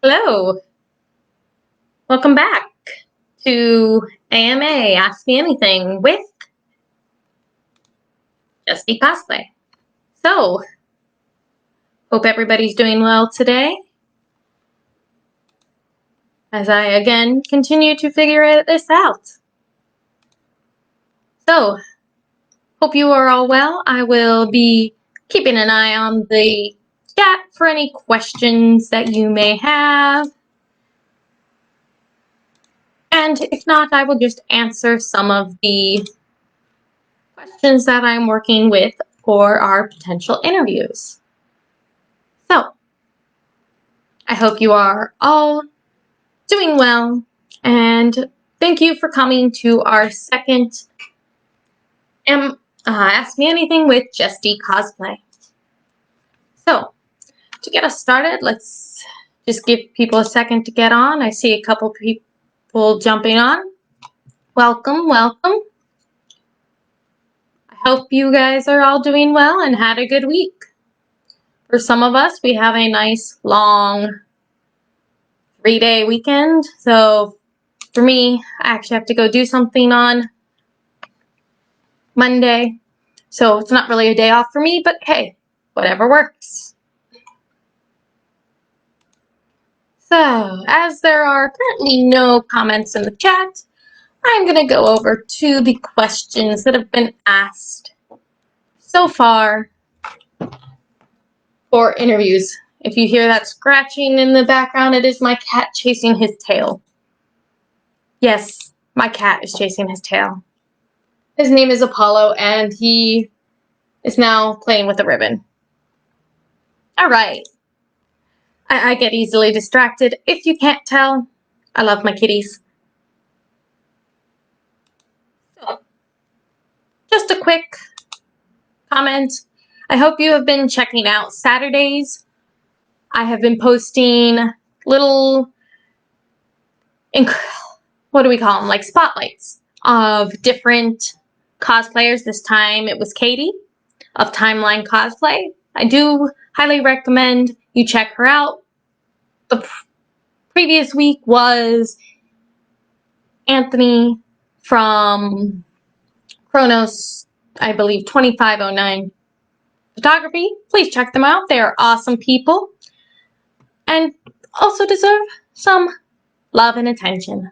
Hello, welcome back to AMA Ask Me Anything with Jess D Cosplay. So, hope everybody's doing well today as I again continue to figure this out. So, hope you are all well. I will be keeping an eye on the chat for any questions that you may have. And if not, I will just answer some of the questions that I'm working with for our potential interviews. So, I hope you are all doing well, and thank you for coming to our second Ask Me Anything with Jess D Cosplay. So, to get us started, let's just give people a second to get on. I see a couple people jumping on. Welcome, welcome. I hope you guys are all doing well and had a good week. For some of us, we have a nice long 3-day weekend. So for me, I actually have to go do something on Monday. So it's not really a day off for me, but hey, whatever works. So as there are currently no comments in the chat, I'm going to go over to the questions that have been asked so far for interviews. If you hear that scratching in the background, it is my cat chasing his tail. Yes, my cat is chasing his tail. His name is Apollo, and he is now playing with a ribbon. All right. I get easily distracted. If you can't tell, I love my kitties. So, just a quick comment. I hope you have been checking out Saturdays. I have been posting little, what do we call them, like spotlights of different cosplayers. This time it was Katie of Timeline Cosplay. I do highly recommend you check her out. The previous week was Anthony from Chronos, I believe 2509 Photography. Please check them out. They are awesome people and also deserve some love and attention.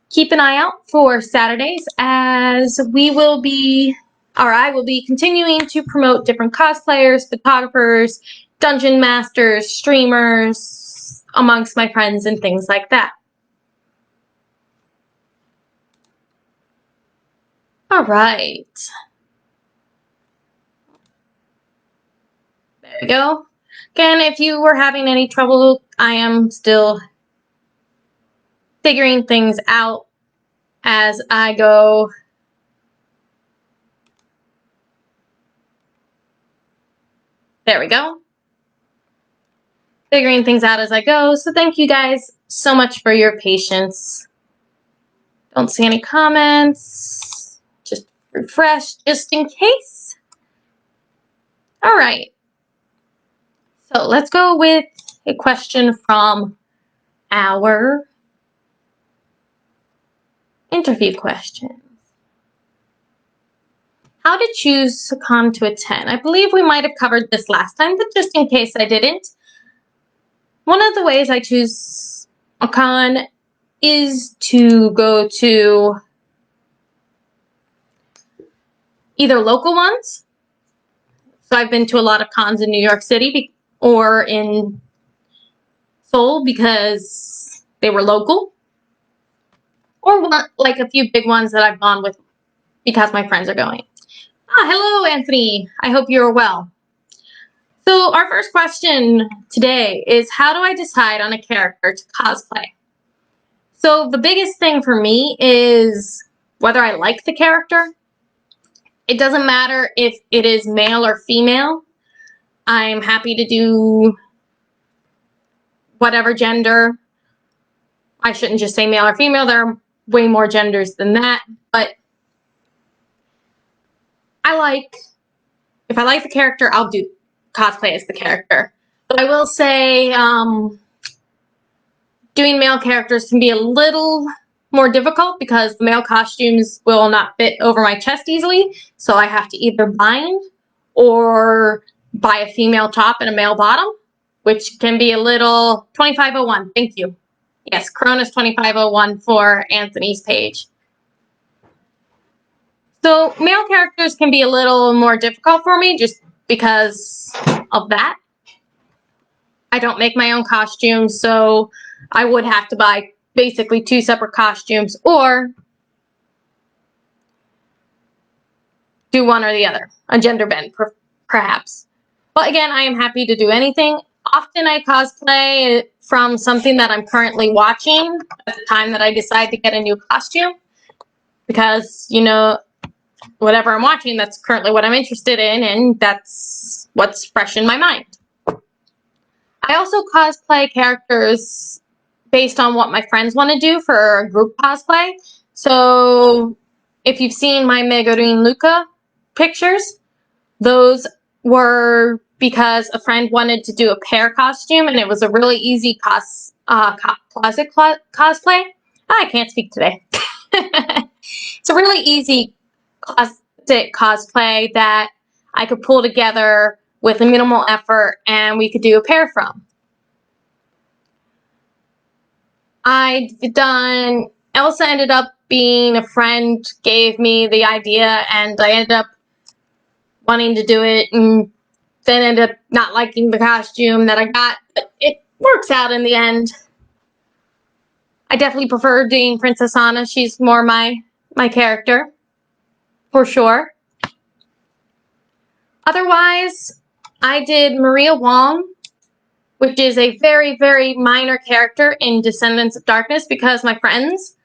Keep an eye out for Saturdays as I will be continuing to promote different cosplayers, photographers, dungeon masters, streamers, amongst my friends and things like that. All right. There we go. Again, if you were having any trouble, I am still figuring things out as I go. There we go. Figuring things out as I go. So thank you guys so much for your patience. Don't see any comments. Just refresh just in case. All right. So let's go with a question from our interview questions. How to choose a con to attend. I believe we might have covered this last time, but just in case I didn't. One of the ways I choose a con is to go to either local ones. So I've been to a lot of cons in New York City or in Seoul because they were local. Or like a few big ones that I've gone with because my friends are going. Hello, Anthony. I hope you're well. So our first question today is, how do I decide on a character to cosplay? So the biggest thing for me is whether I like the character. It doesn't matter if it is male or female. I'm happy to do whatever gender. I shouldn't just say male or female. There are way more genders than that. But if I like the character, I'll do cosplay as the character. But I will say, doing male characters can be a little more difficult because the male costumes will not fit over my chest easily. So I have to either bind or buy a female top and a male bottom, which can be a little 2501. Thank you. Yes, Cronus 2501 for Anthony's page. So male characters can be a little more difficult for me just because of that. I don't make my own costumes, so I would have to buy basically 2 separate costumes or do one or the other, a gender bend perhaps. But again, I am happy to do anything. Often I cosplay from something that I'm currently watching at the time that I decide to get a new costume because, you know, whatever I'm watching, that's currently what I'm interested in, and that's what's fresh in my mind. I also cosplay characters based on what my friends want to do for group cosplay. So if you've seen my Megurine Luca pictures, those were because a friend wanted to do a pair costume, and it was a really easy closet cosplay. I can't speak today. It's a really easy closet cosplay that I could pull together with a minimal effort, and we could do a pair from. Elsa ended up being a friend, gave me the idea, and I ended up wanting to do it, and then ended up not liking the costume that I got, but it works out in the end. I definitely prefer doing Princess Anna. She's more my character, for sure. Otherwise, I did Maria Wong, which is a very, very minor character in Descendants of Darkness because my friends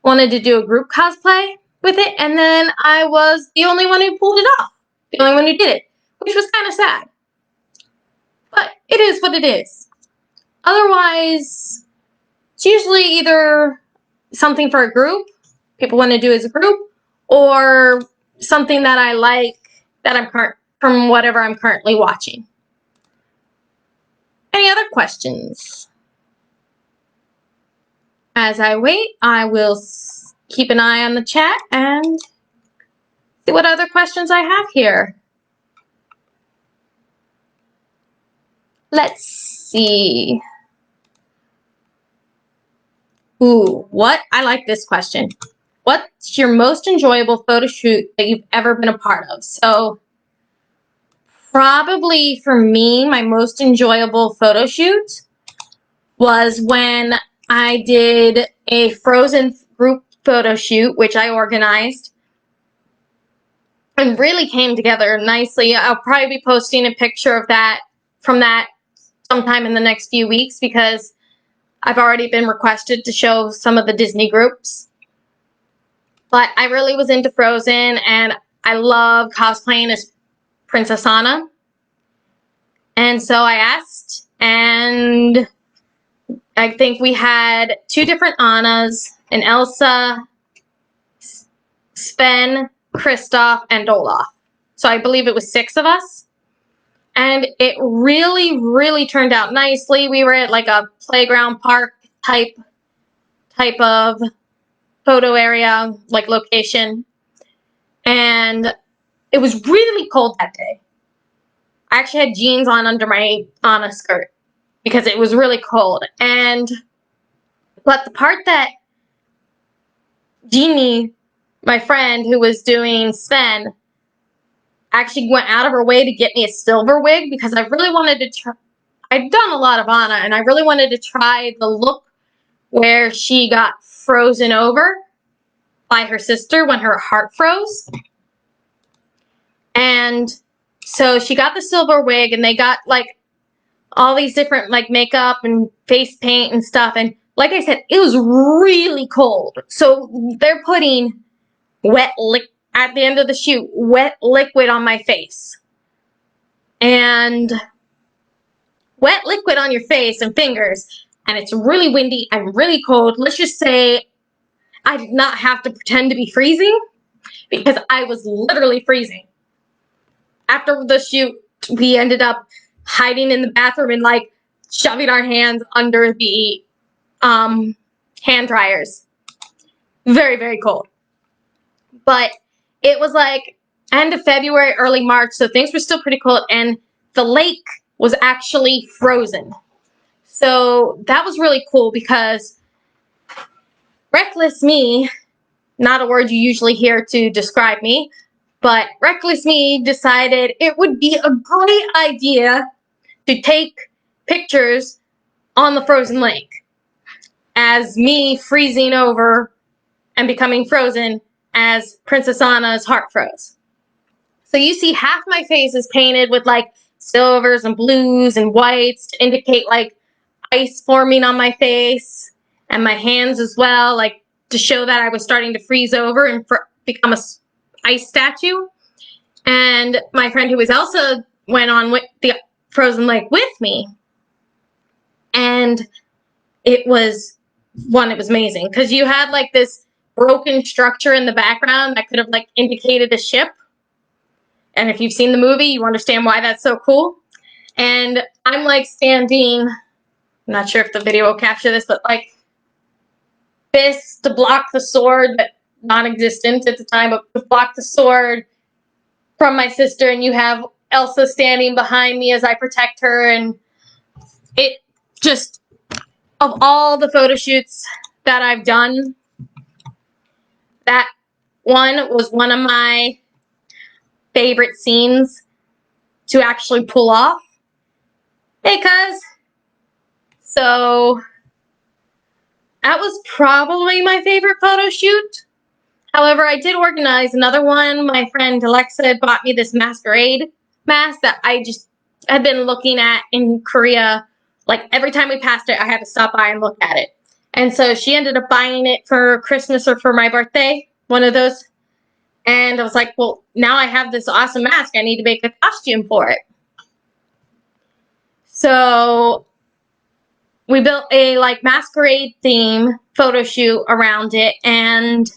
wanted to do a group cosplay with it, and then I was the only one who pulled it off, the only one who did it, which was kind of sad. But it is what it is. Otherwise, it's usually either something for a group, people want to do as a group, or something that I like that from whatever I'm currently watching. Any other questions? As I wait, I will keep an eye on the chat and see what other questions I have here. Let's see. Ooh, I like this question. What's your most enjoyable photo shoot that you've ever been a part of? So probably for me, my most enjoyable photo shoot was when I did a Frozen group photo shoot, which I organized, and really came together nicely. I'll probably be posting a picture of that from that sometime in the next few weeks because I've already been requested to show some of the Disney groups. But I really was into Frozen, and I love cosplaying as Princess Anna. And so I asked, and I think we had 2 different Annas, an Elsa, Sven, Kristoff, and Olaf. So I believe it was 6 of us. And it really, really turned out nicely. We were at like a playground park type of photo area, like location. And it was really cold that day. I actually had jeans on under my Anna skirt because it was really cold. But the part that Jeannie, my friend who was doing Sven, actually went out of her way to get me a silver wig because I really wanted to try. I've done a lot of Anna, and I really wanted to try the look where she got frozen over by her sister when her heart froze. And so she got the silver wig, and they got like all these different like makeup and face paint and stuff. And like I said, it was really cold. So they're putting at the end of the shoot, wet liquid on my face. And wet liquid on your face and fingers, and it's really windy and really cold. Let's just say I did not have to pretend to be freezing because I was literally freezing. After the shoot, we ended up hiding in the bathroom and like shoving our hands under the hand dryers. Very, very cold. But it was like end of February, early March, so things were still pretty cold, and the lake was actually frozen. So that was really cool because reckless me, not a word you usually hear to describe me, but reckless me decided it would be a great idea to take pictures on the frozen lake as me freezing over and becoming frozen as Princess Anna's heart froze. So you see half my face is painted with like silvers and blues and whites to indicate like ice forming on my face, and my hands as well, like to show that I was starting to freeze over and become a ice statue. And my friend who was also went on with the frozen lake with me, and it was amazing because you had like this broken structure in the background that could have like indicated a ship. And if you've seen the movie, you understand why that's so cool. And I'm like standing, I'm not sure if the video will capture this, but like this to block the sword, but non-existent at the time, but to block the sword from my sister. And you have Elsa standing behind me as I protect her. And it just, of all the photo shoots that I've done, that one was one of my favorite scenes to actually pull off. Hey, cuz. So that was probably my favorite photo shoot. However, I did organize another one. My friend Alexa bought me this Masquerade mask that I just had been looking at in Korea. Like every time we passed it, I had to stop by and look at it. And so she ended up buying it for Christmas or for my birthday, one of those. And I was like, well, now I have this awesome mask. I need to make a costume for it. So we built a like Masquerade theme photo shoot around it, and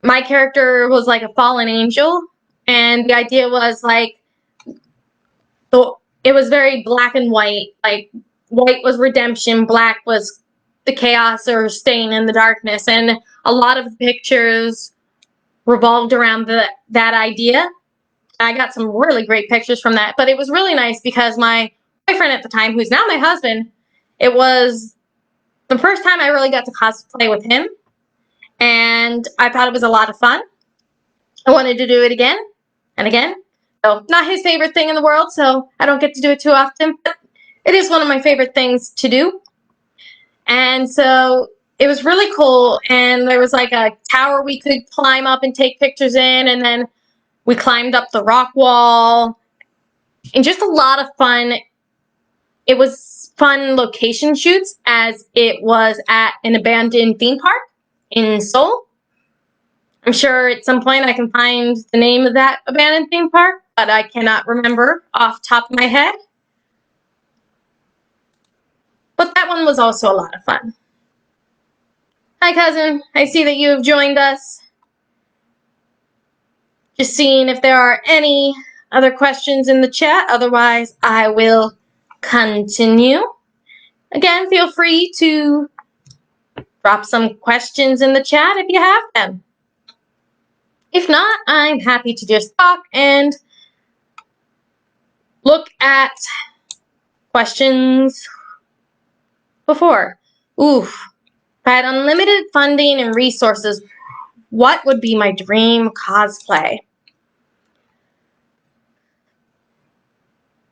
my character was like a fallen angel, and the idea was like it was very black and white. Like white was redemption, black was the chaos or staying in the darkness, and a lot of the pictures revolved around that idea. I got some really great pictures from that, but it was really nice because my boyfriend at the time, who's now my husband, it was the first time I really got to cosplay with him, and I thought it was a lot of fun. I wanted to do it again and again. So, not his favorite thing in the world, so I don't get to do it too often, but it is one of my favorite things to do. And so it was really cool, and there was like a tower we could climb up and take pictures in, and then we climbed up the rock wall, and just a lot of fun. It was fun location shoots as it was at an abandoned theme park in Seoul. I'm sure at some point I can find the name of that abandoned theme park, but I cannot remember off the top of my head. But that one was also a lot of fun. Hi, cousin. I see that you have joined us. Just seeing if there are any other questions in the chat. Otherwise, I will continue. Again, feel free to drop some questions in the chat if you have them. If not, I'm happy to just talk and look at questions before. Oof. If I had unlimited funding and resources, what would be my dream cosplay?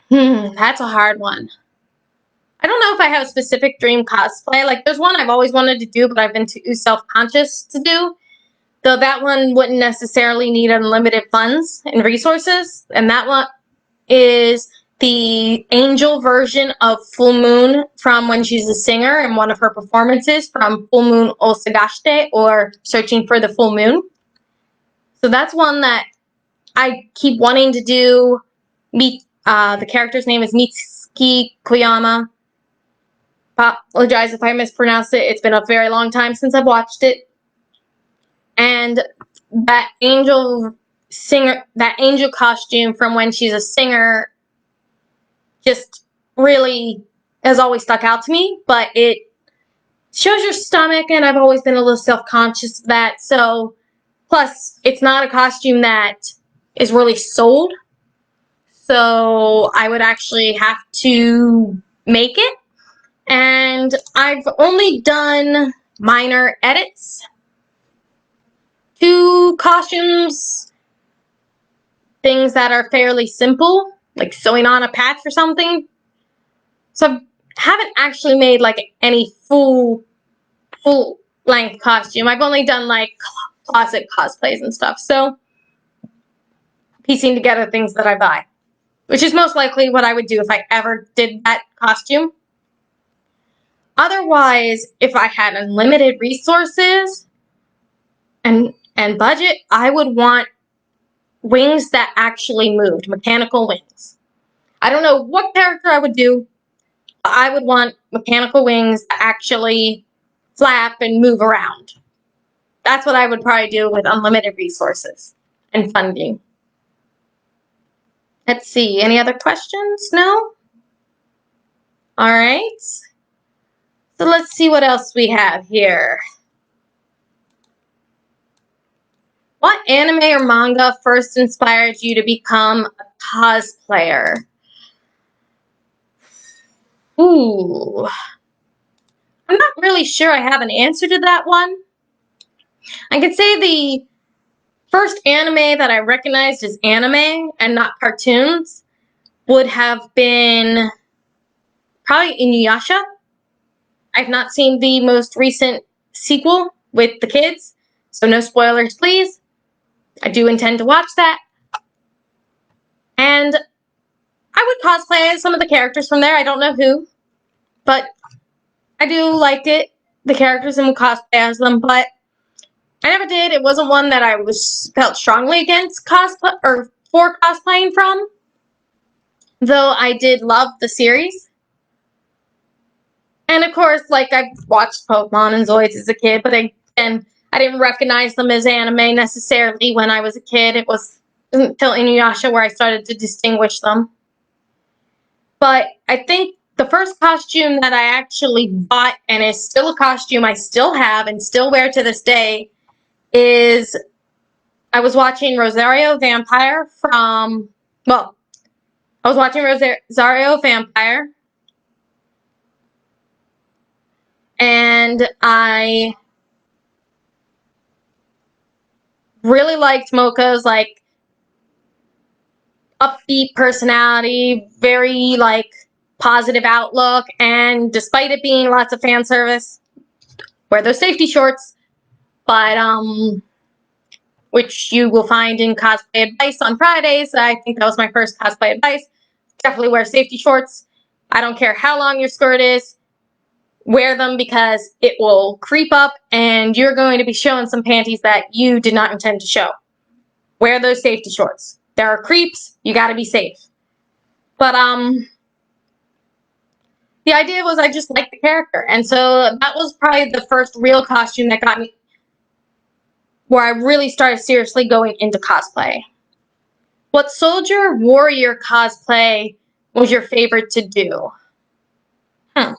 That's a hard one. I don't know if I have a specific dream cosplay. Like, there's one I've always wanted to do, but I've been too self-conscious to do. Though that one wouldn't necessarily need unlimited funds and resources. And that one is the angel version of Full Moon from when she's a singer in one of her performances from Full Moon Osagashite, or Searching for the Full Moon. So that's one that I keep wanting to do. The character's name is Mitsuki Koyama. Apologize if I mispronounced it. It's been a very long time since I've watched it. And that angel costume from when she's a singer just really has always stuck out to me, but it shows your stomach, and I've always been a little self-conscious of that. So, plus, it's not a costume that is really sold. So, I would actually have to make it. And I've only done minor edits to costumes, things that are fairly simple, like sewing on a patch or something. So I haven't actually made like any full length costume. I've only done like closet cosplays and stuff. So piecing together things that I buy, which is most likely what I would do if I ever did that costume. Otherwise, if I had unlimited resources and budget, I would want wings that actually moved, mechanical wings. I don't know what character I would do, but I would want mechanical wings that actually flap and move around. That's what I would probably do with unlimited resources and funding. Let's see, any other questions? No? All right. So let's see what else we have here. What anime or manga first inspired you to become a cosplayer? Ooh. I'm not really sure I have an answer to that one. I could say the first anime that I recognized as anime and not cartoons would have been probably Inuyasha. I've not seen the most recent sequel with the kids, so no spoilers, please. I do intend to watch that. And I would cosplay as some of the characters from there. I don't know who, but I do like it, the characters, and would cosplay as them, but I never did. It wasn't one that I felt strongly against cosplay or for cosplaying from, though I did love the series. And of course, like, I've watched Pokemon and Zoids as a kid, but again, I didn't recognize them as anime necessarily when I was a kid. It wasn't until Inuyasha where I started to distinguish them. But I think the first costume that I actually bought, and is still a costume I still have and still wear to this day, is I was watching Rosario Vampire Rosario Vampire, and I really liked Mocha's like upbeat personality, very like positive outlook, and despite it being lots of fan service, wear those safety shorts, but which you will find in Cosplay Advice on Fridays. I think that was my first cosplay advice. Definitely wear safety shorts. I don't care how long your skirt is. Wear them because it will creep up and you're going to be showing some panties that you did not intend to show. Wear those safety shorts. There are creeps. You got to be safe. But the idea was I just liked the character. And so that was probably the first real costume that got me where I really started seriously going into cosplay. What soldier warrior cosplay was your favorite to do? I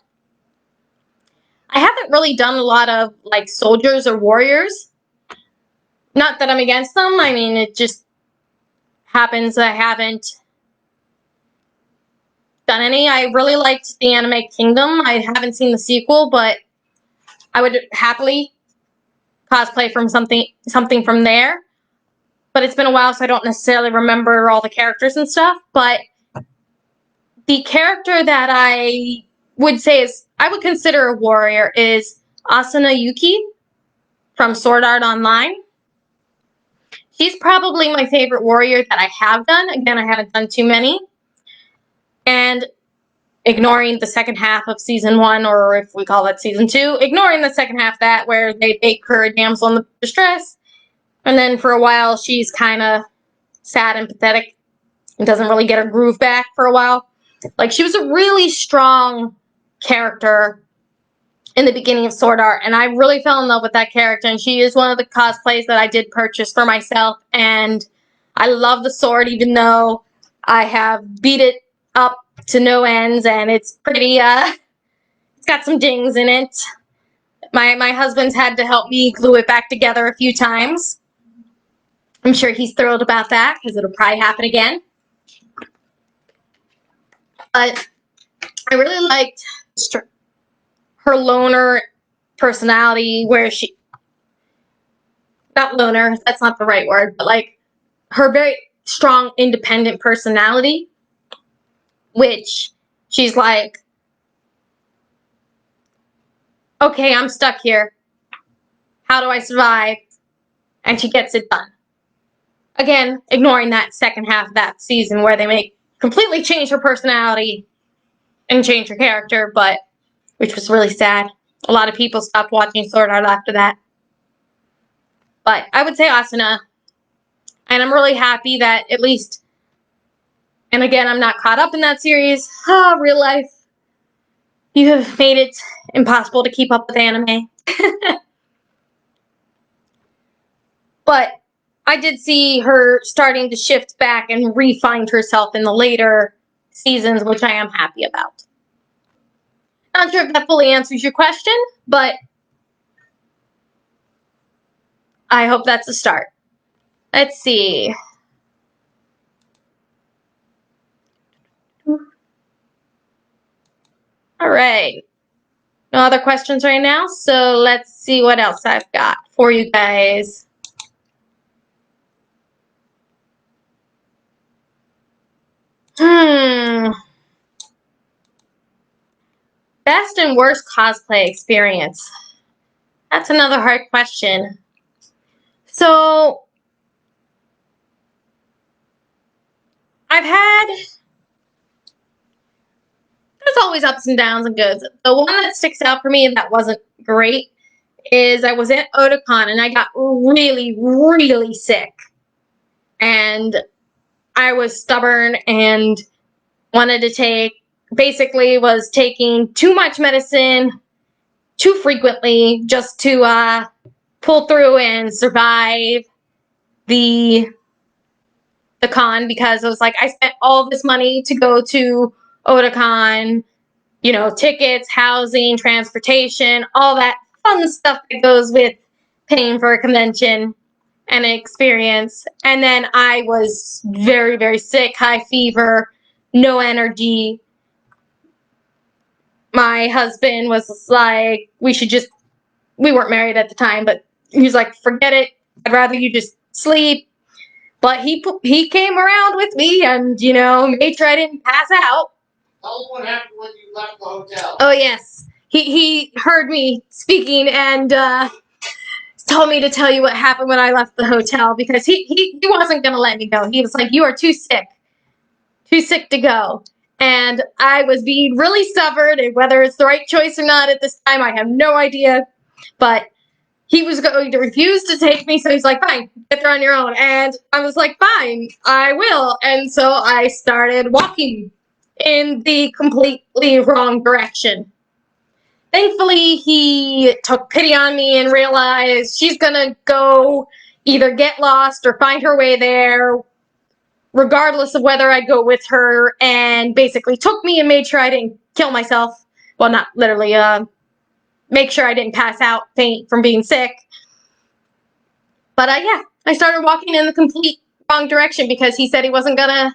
haven't really done a lot of like soldiers or warriors. Not that I'm against them. I mean, it just happens I haven't done any. I really liked the anime Kingdom. I haven't seen the sequel, but I would happily cosplay from something from there. But it's been a while, so I don't necessarily remember all the characters and stuff. But the character that I would say I would consider a warrior is Asuna Yuki from Sword Art Online. She's probably my favorite warrior that I have done. Again, I haven't done too many. And ignoring the second half of season 1, or if we call that season 2, ignoring the second half of that where they make her a damsel in distress. And then for a while, she's kind of sad and pathetic and doesn't really get her groove back for a while. Like, she was a really strong character in the beginning of Sword Art, and I really fell in love with that character, and she is one of the cosplays that I did purchase for myself, and I love the sword, even though I have beat it up to no ends, and it's pretty, it's got some dings in it. My husband's had to help me glue it back together a few times. I'm sure he's thrilled about that, because it'll probably happen again. But I really liked her loner personality, where she, not loner, that's not the right word, but like her very strong independent personality, which she's like, okay, I'm stuck here. How do I survive? And she gets it done. Again, ignoring that second half of that season where they completely change her personality and change her character, but which was really sad. A lot of people stopped watching Sword Art after that. But I would say Asuna. And I'm really happy that at least, and again, I'm not caught up in that series. Real life. You have made it impossible to keep up with anime. But I did see her starting to shift back and re-find herself in the later seasons, which I am happy about. Not sure if that fully answers your question, but I hope that's a start. Let's see. All right. No other questions right now, so let's see what else I've got for you guys. Best and worst cosplay experience. That's another hard question. So, there's always ups and downs and goods. The one that sticks out for me that wasn't great is I was at Otakon and I got really, really sick. And I was stubborn and wanted to basically was taking too much medicine too frequently just to pull through and survive the con, because it was like I spent all this money to go to Otakon, you know, tickets, housing, transportation, all that fun stuff that goes with paying for a convention and an experience. And then I was very, very sick, high fever, no energy. My husband was like, we weren't married at the time, but he was like, forget it. I'd rather you just sleep. But he came around with me and, you know, made sure I didn't pass out. Tell us what happened when you left the hotel. Oh, yes. He heard me speaking and told me to tell you what happened when I left the hotel, because he wasn't going to let me go. He was like, you are too sick to go. And I was being really stubborn, and whether it's the right choice or not at this time, I have no idea. But he was going to refuse to take me, so he's like, fine, get there on your own. And I was like, fine, I will. And so I started walking in the completely wrong direction. Thankfully, he took pity on me and realized she's gonna go either get lost or find her way there, regardless of whether I go with her, and basically took me and made sure I didn't kill myself. Well, not literally, make sure I didn't pass out, faint from being sick. But yeah, I started walking in the complete wrong direction because he said he wasn't gonna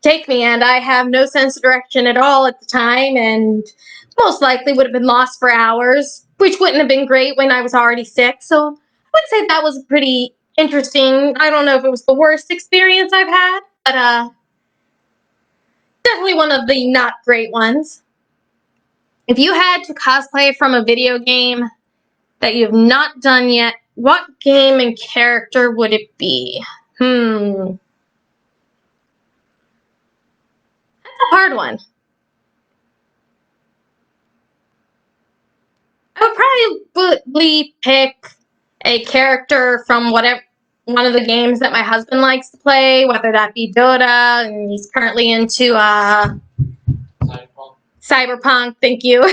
take me, and I have no sense of direction at all at the time, and most likely would have been lost for hours, which wouldn't have been great when I was already sick. So I would say that was pretty interesting. I don't know if it was the worst experience I've had, but definitely one of the not great ones. If you had to cosplay from a video game that you have not done yet, what game and character would it be? That's a hard one. I would probably pick a character from one of the games that my husband likes to play, whether that be Dota, and he's currently into Cyberpunk. Thank you.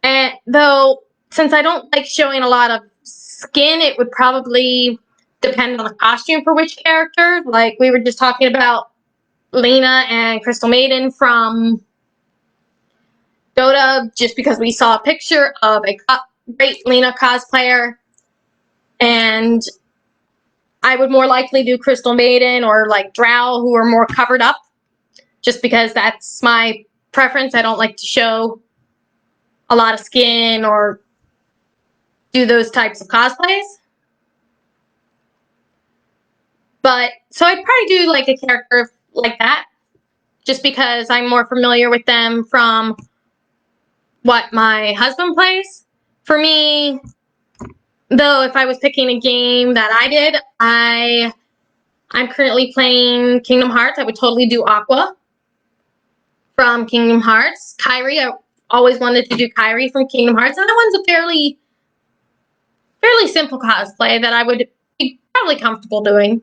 And though, since I don't like showing a lot of skin, it would probably depend on the costume for which character. Like we were just talking about Lena and Crystal Maiden from Dota just because we saw a picture of a great Lena cosplayer, and I would more likely do Crystal Maiden or like Drow, who are more covered up, just because that's my preference. I don't like to show a lot of skin or do those types of cosplays. But so I'd probably do like a character like that, just because I'm more familiar with them from what my husband plays. For me, though, if I was picking a game that I did, I'm currently playing Kingdom Hearts. I would totally do Aqua from Kingdom Hearts. Kairi, I always wanted to do Kairi from Kingdom Hearts, and that one's a fairly simple cosplay that I would be probably comfortable doing.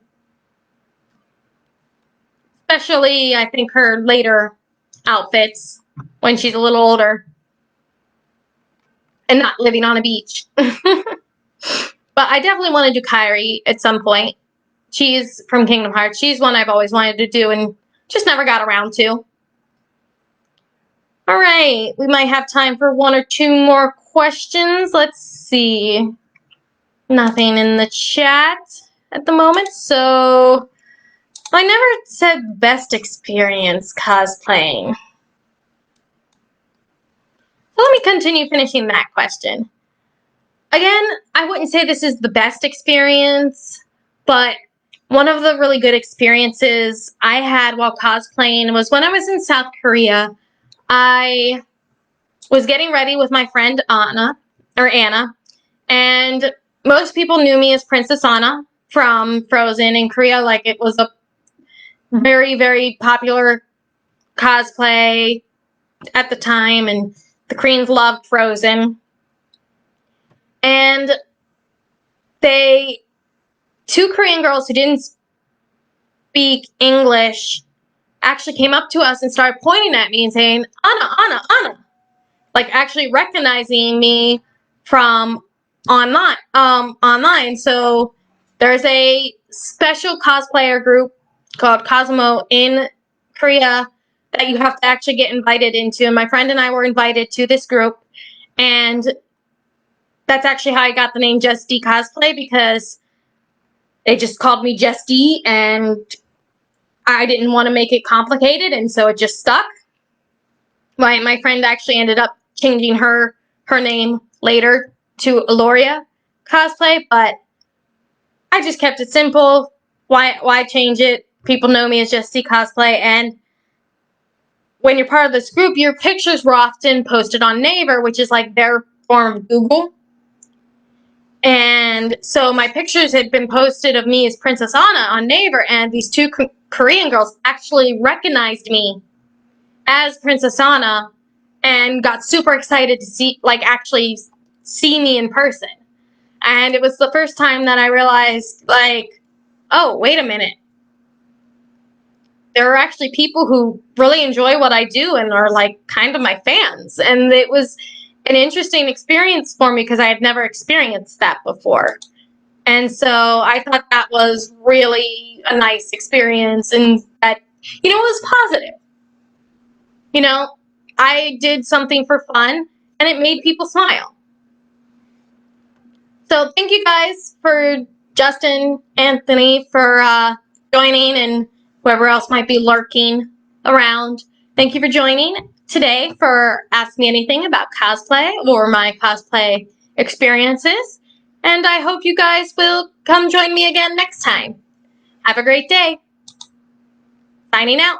Especially, I think, her later outfits when she's a little older and not living on a beach. But I definitely want to do Kairi at some point. She's from Kingdom Hearts. She's one I've always wanted to do and just never got around to. All right, we might have time for one or two more questions. Let's see. Nothing in the chat at the moment, so I never said best experience cosplaying. So let me continue finishing that question. Again, I wouldn't say this is the best experience, but one of the really good experiences I had while cosplaying was when I was in South Korea. I was getting ready with my friend Anna, and most people knew me as Princess Anna from Frozen in Korea. Like, it was a very, very popular cosplay at the time, and the Koreans loved Frozen. And two Korean girls who didn't speak English actually came up to us and started pointing at me and saying, Anna, Anna, Anna. Like, actually recognizing me from online. So there's a special cosplayer group called Cosmo in Korea that you have to actually get invited into. And my friend and I were invited to this group, and that's actually how I got the name Jess D Cosplay, because they just called me Jess D, and I didn't want to make it complicated, and so it just stuck. My friend actually ended up changing her name later to Aloria Cosplay, but I just kept it simple. Why change it? People know me as Jess D Cosplay, and when you're part of this group, your pictures were often posted on Naver, which is like their form of Google. And so my pictures had been posted of me as Princess Anna on Naver, and these two Korean girls actually recognized me as Princess Anna and got super excited to actually see me in person. And it was the first time that I realized, like, oh, wait a minute. There are actually people who really enjoy what I do and are like kind of my fans. And it was an interesting experience for me because I had never experienced that before. And so I thought that was really a nice experience, and that, it was positive. I did something for fun, and it made people smile. So thank you guys for Justin, Anthony, for joining, and whoever else might be lurking around. Thank you for joining today for Ask Me Anything about cosplay or my cosplay experiences. And I hope you guys will come join me again next time. Have a great day. Signing out.